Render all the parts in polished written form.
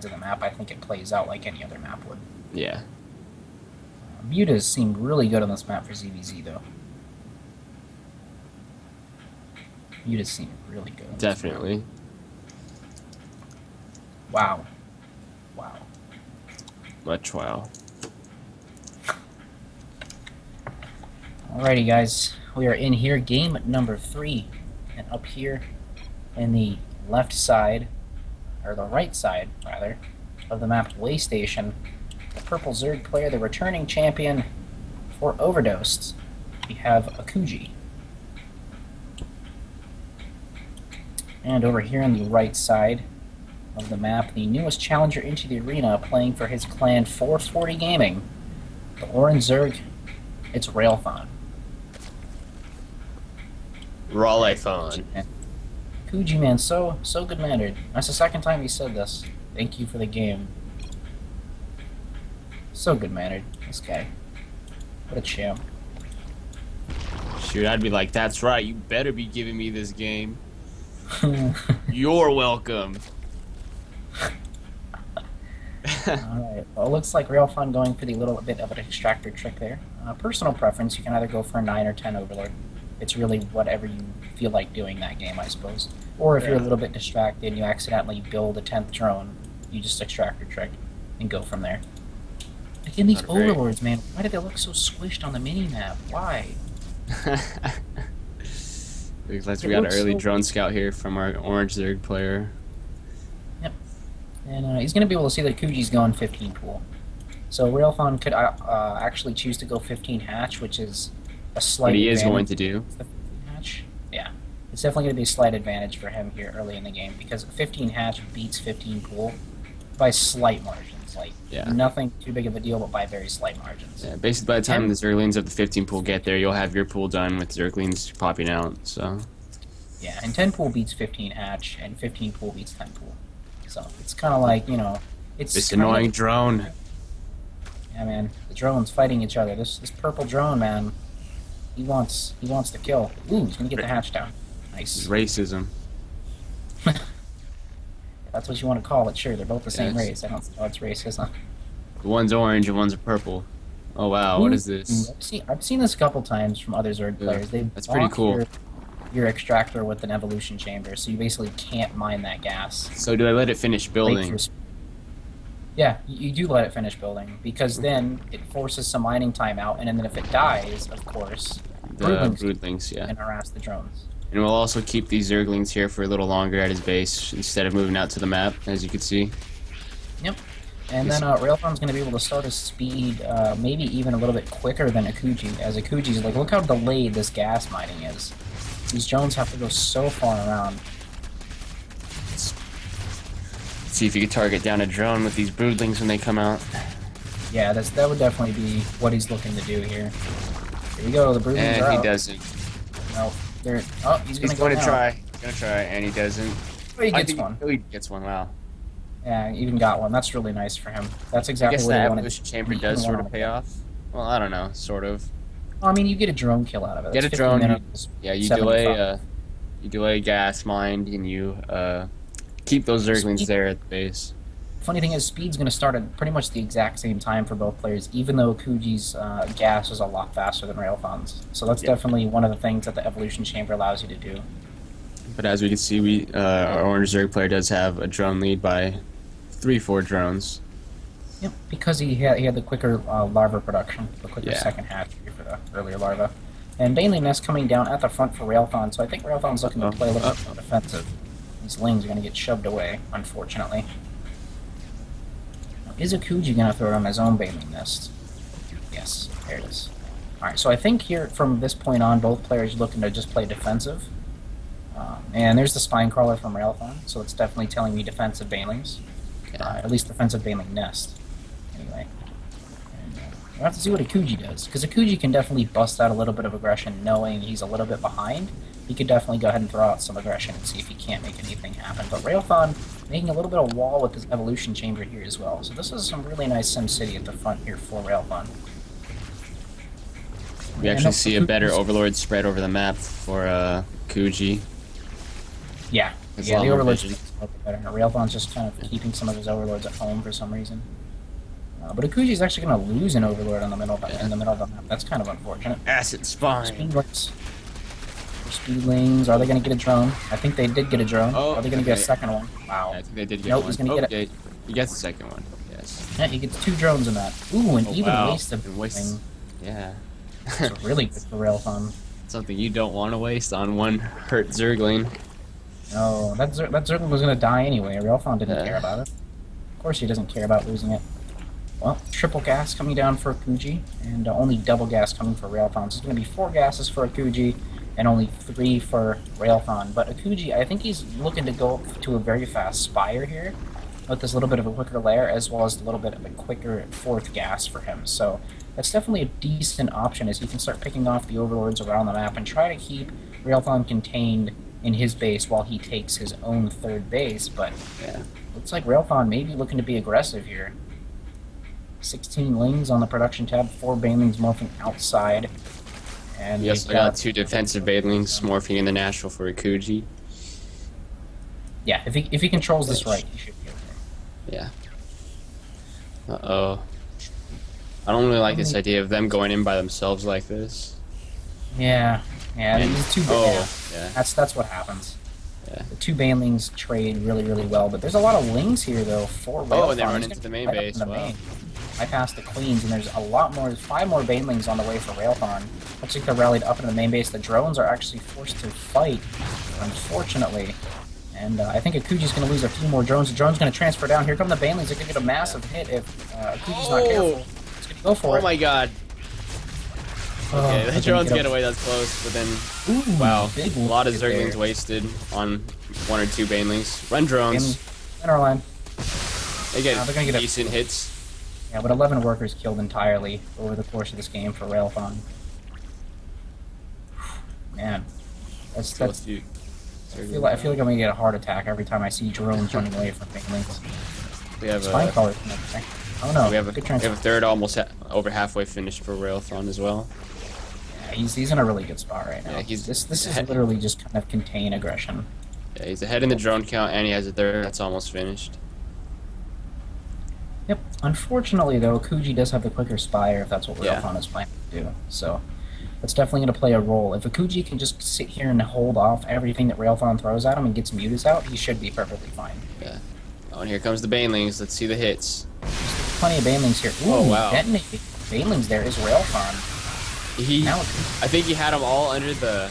of the map, I think it plays out like any other map would. Yeah. Mutas seemed really good on this map for ZVZ, though. Mutas seemed really good. Definitely. Wow. Wow. Much wow. Alrighty, guys. We are in here, game number 3. And up here in the left side, or the right side, rather, of the map Waystation, the purple Zerg player, the returning champion for Overdosed, we have Akuji. And over here on the right side of the map, the newest challenger into the arena, playing for his clan 440 Gaming, the orange Zerg, it's Ralethon. Ralethon. Akuji, man, so good mannered. That's the second time he said this. Thank you for the game. So good mannered, this guy. What a champ. Shoot, I'd be like, that's right, you better be giving me this game. You're welcome. Alright, well, it looks like Ralethon going for the little bit of an extractor trick there. Personal preference, you can either go for a 9 or 10 Overlord. It's really whatever you feel like doing that game, I suppose. Or if you're a little bit distracted and you accidentally build a 10th drone, you just extractor trick and go from there. Again, these Overlords, man, why do they look so squished on the mini-map? Why? Looks like we got an early drone scout here from our orange Zerg player. Yep. And he's going to be able to see that Akuji's going 15 pool. So Ralethon could actually choose to go 15 hatch, which is a slight What he advantage. is going to do. The 15 hatch? Yeah. It's definitely going to be a slight advantage for him here early in the game, because 15 hatch beats 15 pool by slight margins. Like, nothing too big of a deal, but by very slight margins. Yeah, basically by the time the Zerglings of the 15 pool get there, you'll have your pool done with Zerglings popping out, so... Yeah, and 10 pool beats 15 hatch, and 15 pool beats 10 pool. So, it's kind of like, you know... it's this annoying drone. Yeah, man. The drones fighting each other. This purple drone, man, he wants to kill. Ooh, he's gonna get the hatch down. Nice. Racism. That's what you want to call it, sure. They're both the same race. I don't know it's racism. One's orange and one's purple. Oh wow, what is this? I've seen this a couple times from other Zerg players. That's pretty cool. Your extractor with an evolution chamber, so you basically can't mine that gas. So do I let it finish building? Yeah, you do let it finish building, because then it forces some mining time out, and then if it dies, of course, the broodlings, can harass the drones. And we'll also keep these Zerglings here for a little longer at his base instead of moving out to the map, as you can see. Yep. And then Ralethon's going to be able to start his speed maybe even a little bit quicker than Akuji, as Akuji's like, look how delayed this gas mining is. These drones have to go so far around. Let's see if you can target down a drone with these broodlings when they come out. Yeah, that would definitely be what he's looking to do here. Here we go, the broodlings are out. And he doesn't. No. Oh, he's going to try. He's going to try, and he doesn't. Oh, he gets one. He gets one, wow. Yeah, he even got one. That's really nice for him. That's exactly what he wanted. I guess the evolution chamber does sort of pay off. Well, I don't know, sort of. Well, I mean, you get a drone kill out of it. Get a drone. Yeah, you delay gas mined, and you keep those Zerglings there at the base. Funny thing is, speed's going to start at pretty much the exact same time for both players, even though Akuji's gas is a lot faster than Ralethon's. So that's definitely one of the things that the evolution chamber allows you to do. But as we can see, our orange Zerg player does have a drone lead by 3-4 drones. Yep, because he had the quicker larva production, the quicker second hatch for the earlier larva. And Baneling Nest coming down at the front for Ralethon, so I think Ralethon's looking to play a little bit more defensive. These lings are going to get shoved away, unfortunately. Is Akuji going to throw it on his own Baneling Nest? Yes, there it is. Alright, so I think here, from this point on, both players are looking to just play defensive. And there's the Spine Crawler from Ralethon, so it's definitely telling me defensive Banelings. At least defensive Baneling Nest. Anyway. And, we'll have to see what Akuji does, because Akuji can definitely bust out a little bit of aggression knowing he's a little bit behind. He could definitely go ahead and throw out some aggression and see if he can't make anything happen. But Ralethon making a little bit of wall with his evolution chamber here as well. So this is some really nice SimCity at the front here for Ralethon. We actually see a better Overlord spread over the map for Akuji. Yeah, the Overlord's a little bit better. Ralethon's just kind of keeping some of his overlords at home for some reason. But Akuji's actually going to lose an overlord in the middle of the map. That's kind of unfortunate. Acid spine. Speedlings. Speedlings. Are they going to get a drone? I think they did get a drone. Oh, Are they going to get a second one? Wow. Yeah, I think they did get Nope, one. he's going to get it. He gets the second one. Yes. Yeah, he gets 2 drones in that. Ooh, an even waste of thing. Yeah. It's really good for Ralethon. Something you don't want to waste on one hurt Zergling. No, that Zergling was going to die anyway. Ralethon didn't care about it. Of course he doesn't care about losing it. Well, triple gas coming down for Akuji, and only double gas coming for Ralethon. So it's going to be 4 gases for Akuji, and only 3 for Ralethon. But Akuji, I think he's looking to go to a very fast Spire here, with this little bit of a quicker lair, as well as a little bit of a quicker 4th gas for him. So that's definitely a decent option, as he can start picking off the overlords around the map and try to keep Ralethon contained in his base while he takes his own 3rd base. But yeah, looks like Ralethon may be looking to be aggressive here. 16 lings on the production tab, 4 banelings morphing outside. And we also got 2 defensive banelings morphing in the natural for Akuji. Yeah, if he controls this right, he should be okay. Yeah. Uh-oh. I don't really like this idea of them going in by themselves like this. Yeah, these 2 yeah. That's what happens. Yeah. The 2 banelings trade really, really well, but there's a lot of lings here though for Ralethon. Oh, and they run into the main base. Wow. I passed the queens, and there's a lot more. 5 more banelings on the way for Ralethon. Looks like they're rallied up into the main base. The drones are actually forced to fight, unfortunately. And I think Akuji's going to lose a few more drones. The drone's going to transfer down. Here come the banelings. They're going to get a massive hit if Akuji's not careful. He's going to go for it. Oh my god. Okay, the drones get away, that's close, but then... Ooh, wow, a lot of Zerglings wasted on 1 or 2 banelings. Run drones. Center line. They get decent hits. Yeah, but 11 workers killed entirely over the course of this game for Ralethon. Man, that's I feel like I'm gonna get a heart attack every time I see drones running away from banelings. We have Spine crawler. Oh no, we have a 3rd almost over halfway finished for Ralethon as well. Yeah, he's in a really good spot right now. Yeah, this is literally just kind of contain aggression. Yeah, he's ahead in the drone count, and he has a 3rd that's almost finished. Yep. Unfortunately, though, Akuji does have the quicker Spire if that's what Ralethon is planning to do. So that's definitely going to play a role. If Akuji can just sit here and hold off everything that Ralethon throws at him and gets Mutas out, he should be perfectly fine. Yeah. Oh, and here comes the banelings. Let's see the hits. There's plenty of banelings here. Ooh, oh, wow. Detonating banelings there is Ralethon. I think he had them all under the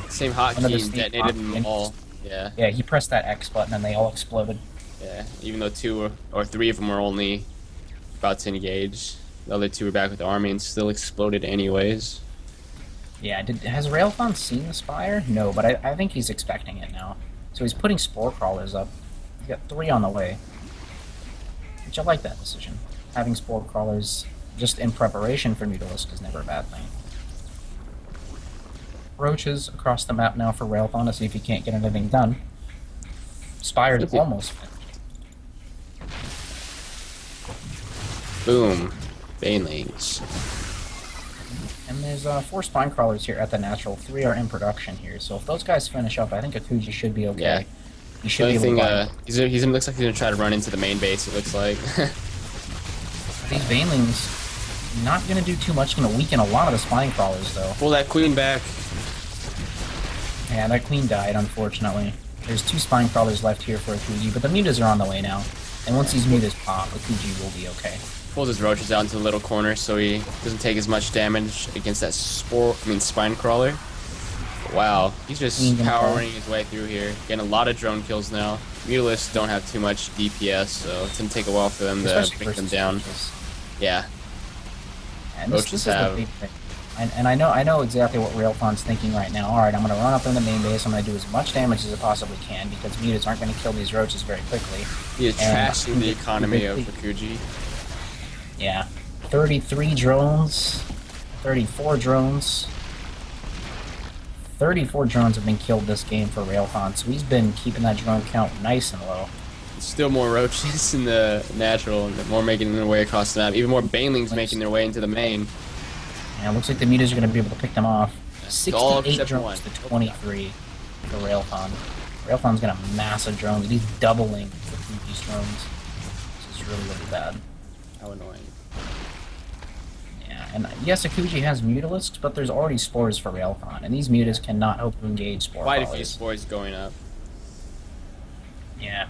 same hotkey and detonated them all. Yeah. Yeah, he pressed that X button and they all exploded. Yeah, even though 2 or 3 of them were only about to engage, the other 2 were back with the army and still exploded anyways. Yeah, has Ralethon seen the Spire? No, but I think he's expecting it now. So he's putting Spore Crawlers up. He's got 3 on the way. Which I like that decision. Having Spore Crawlers just in preparation for Mutalisk is never a bad thing. Roaches across the map now for Ralethon to see if he can't get anything done. Spire's almost finished. Boom. Banelings. And there's 4 Spine Crawlers here at the natural. 3 are in production here. So if those guys finish up, I think Akuji should be okay. Yeah. He should be able to he looks like he's going to try to run into the main base, it looks like. These Banelings not going to do too much. Going to weaken a lot of the Spine Crawlers, though. Pull that queen back. Yeah, that queen died, unfortunately. There's 2 Spine Crawlers left here for Akuji, but the Mutas are on the way now. And once these Mutas pop, Akuji will be okay. Pulls his roaches out into the little corner so he doesn't take as much damage against that spine crawler. But wow, he's just powering his way through here. Getting a lot of drone kills now. Mutalisks don't have too much DPS, so it's gonna take a while for them to bring them down. Yeah. And this is the big thing. And I know exactly what Ralethon's thinking right now. Alright, I'm going to run up in the main base, I'm going to do as much damage as I possibly can, because Mutas aren't going to kill these roaches very quickly. He is trashing the economy of Akuji. Yeah. 33 drones, 34 drones. 34 drones have been killed this game for Ralethon, so he's been keeping that drone count nice and low. Still more roaches in the natural, and more making their way across the map. Even more banelings making their way into the main. Yeah, it looks like the Mutas are going to be able to pick them off. 68 except drones to 23 for Ralethon. Ralethon's got a massive drone. He's doubling the Fuji's drones. This is really, really bad. How annoying. Yeah, and yes, Akuji has Mutalisks, but there's already spores for Ralethon, and these Mutas cannot hope to engage spore Quite a few crawlers. spores going up. Yeah.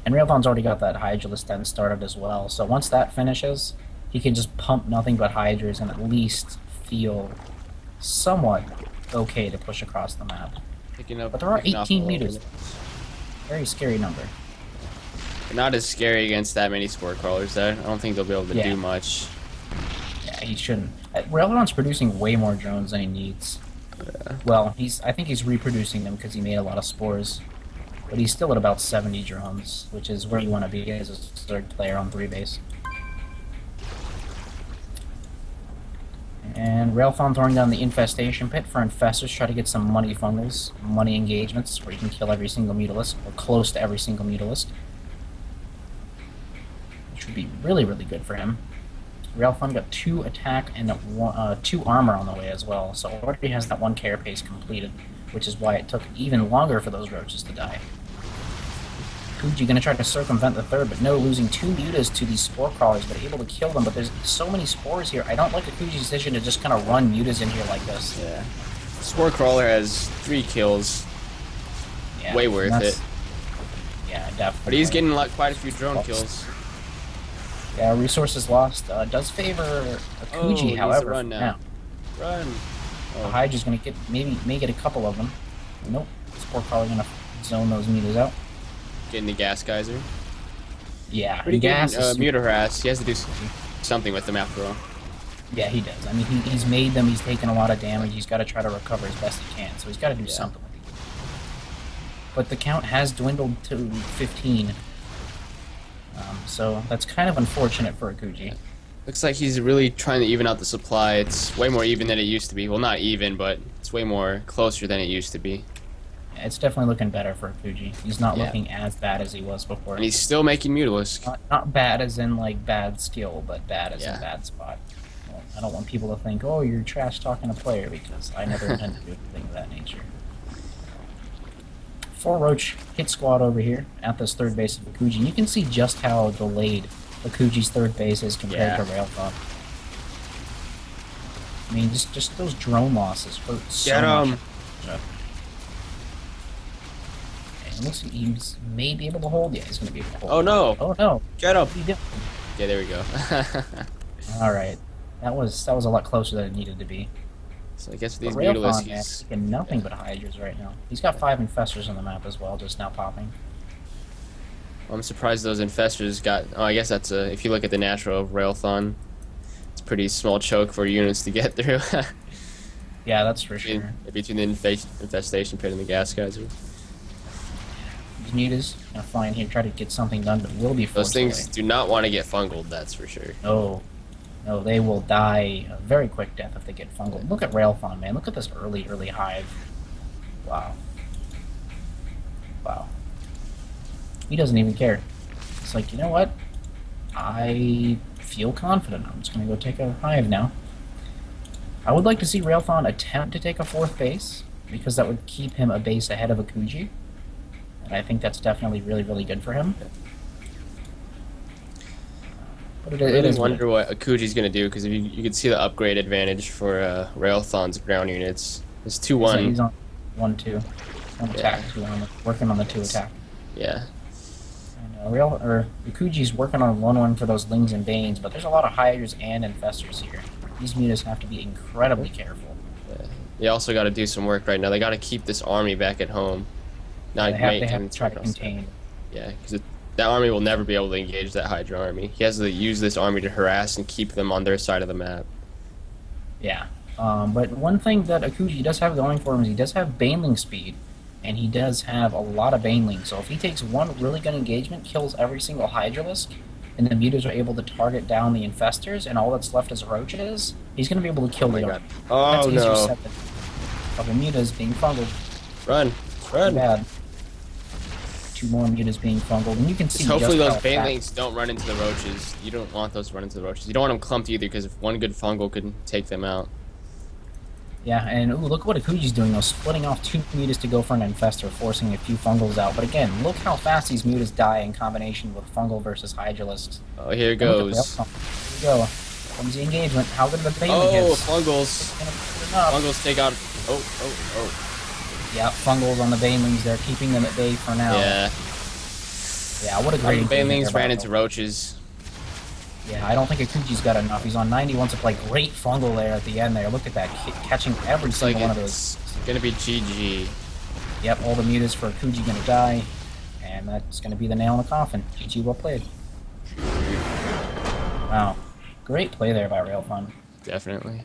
And Ralethon's already got that Hydralisk then started as well, so once that finishes, he can just pump nothing but Hydras and at least feel somewhat okay to push across the map. Picking up, But there are picking off 18 a little meters. bit. Very scary number. They're not as scary against that many spore crawlers there. I don't think they'll be able to Yeah. do much. Yeah, he shouldn't. Ralethon's producing way more drones than he needs. Yeah. Well, I think he's reproducing them because he made a lot of spores. But he's still at about 70 drones, which is where you want to be as a third player on 3 base. And Ralethon throwing down the Infestation Pit for Infestors, try to get some money fungals, money engagements, where you can kill every single Mutalisk, or close to every single Mutalisk. Which would be really, really good for him. Ralethon got 2 attack and 2 armor on the way as well, so already has that 1 carapace completed, which is why it took even longer for those roaches to die. Akuji gonna try to circumvent the third, but no, losing 2 mutas to these spore crawlers, but able to kill them, but there's so many spores here. I don't like Akuji's decision to just kind of run mutas in here like this. Yeah. Spore crawler has 3 kills. Yeah, Way worth that's- it. Yeah, definitely. But he's getting quite a few drone kills. Yeah, resources lost. Does favor Oh, Akuji, he needs to however, run for now. Run. The Oh, Hydra's gonna may get a couple of them. Nope. Spore crawler gonna zone those mutas out. getting the gas geyser. Yeah, Pretty gas good is muta harass. He has to do something with them after all. Yeah, he does. I mean, he's made them. He's taken a lot of damage. He's got to try to recover as best he can. So he's got to do Yeah. something with these. But the count has dwindled to 15. So that's kind of unfortunate for Akuji. Looks like he's really trying to even out the supply. It's way more even than it used to be. Well, not even, but it's way more closer than it used to be. Yeah, it's definitely looking better for Akuji. He's not Yeah. looking as bad as he was before. And he's still making Mutalisk. Not bad as in like bad skill, but bad as Yeah. in bad spot. Well, I don't want people to think, oh, you're trash talking a player, because I never intend to do anything of that nature. 4 Roach hit squad over here at this third base of Akuji. And you can see just how delayed Akuji's third base is compared to Ralethon. I mean, just those drone losses hurt so Get much. him! And it looks like he's may be able to hold. Yeah, he's going to be able to hold. Oh no! Oh no! Get him! What are you doing? Yeah, there we go. All right, that was a lot closer than it needed to be. So I guess with these But Mutalisk, Ralethon, man, he's... he's getting nothing but Hydras right now. He's got 5 Infestors on the map as well, just now popping. I'm surprised those Infestors got... Oh, I guess that's a... If you look at the natural of Ralethon, it's a pretty small choke for units to get through. Yeah, that's for sure. Between the Infestation Pit and the Gas Geyser. These mutas gonna fly in here, try to get something done, but will be Those forced things away. do not want to get fungled, that's for sure. No, they will die a very quick death if they get fungal. Look at Ralethon, man. Look at this early hive. Wow. Wow. He doesn't even care. It's like, you know what? I feel confident. I'm just gonna go take a hive now. I would like to see Ralethon attempt to take a 4th base, because that would keep him a base ahead of Akuji. And I think that's definitely really, really good for him. But I it really is wonder what Akuji's going to do, because you can see the upgrade advantage for Ralethon's ground units. It's 2-1. He's on 1-2. 1 attack, 2 armor. Working on the 2 attack. Yeah. And Akuji's working on 1-1 for those Lings and Banes, but there's a lot of Hydras and Infestors here. These mutas have to be incredibly careful. They also got to do some work right now. They got to keep this army back at home. Not They make have him to try to turn us. contain. Yeah, because that army will never be able to engage that Hydra army. He has to use this army to harass and keep them on their side of the map. Yeah. But one thing that Akuji does have going for him is he does have Baneling speed, and he does have a lot of Baneling. So if he takes one really good engagement, kills every single Hydralisk, and the mutas are able to target down the Infestors, and all that's left is Roaches, he's going to be able to kill Oh my the god. army. Oh That's easier no. said than of the mutas being fungled. Run. Run. Bad. 2 more mutas being fungled, and you can see Hopefully just those how fast- banelings don't run into the roaches. You don't want those to run into the roaches. You don't want them clumped either, because if one good fungal could take them out. Yeah, and ooh, look what Akuji's doing though, splitting off 2 mutas to go for an infestor, forcing a few fungals out. But again, look how fast these mutas die in combination with fungal versus hydralisk. Oh, here it And look at goes. Ralethon. Here we go. Comes the engagement. How good of the Baneling Oh, hits? fungals. It's gonna put it up. Fungals take out. Oh. Yeah, fungals on the Banelings. They're keeping them at bay for now. Yeah. Yeah, what a great The engagement Banelings there by ran into Ralethon. roaches. Yeah, I don't think Akuji's got enough. He's on 90, wants to play great fungal there at the end there. Look at that, catching every Looks like single one of it's those. gonna be GG. Yep, all the mutas for Akuji gonna die. And that's gonna be the nail in the coffin. GG, well played. Wow. Great play there by Ralethon. Definitely.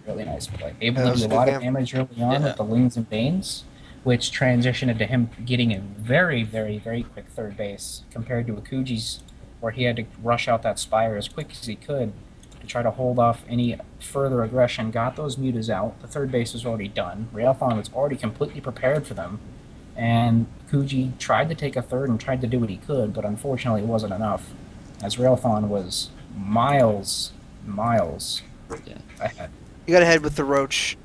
Really nice play. Able Yeah, that to was do a a good lot of game. damage early on Yeah. with the Lings and Banes, which transitioned into him getting a very, very, very quick third base compared to Akuji's, where he had to rush out that Spire as quick as he could to try to hold off any further aggression. Got those mutas out. The third base was already done. Ralethon was already completely prepared for them. And Akuji tried to take a third and tried to do what he could, but unfortunately it wasn't enough, as Ralethon was miles Yeah. ahead. You got to head with the Roach.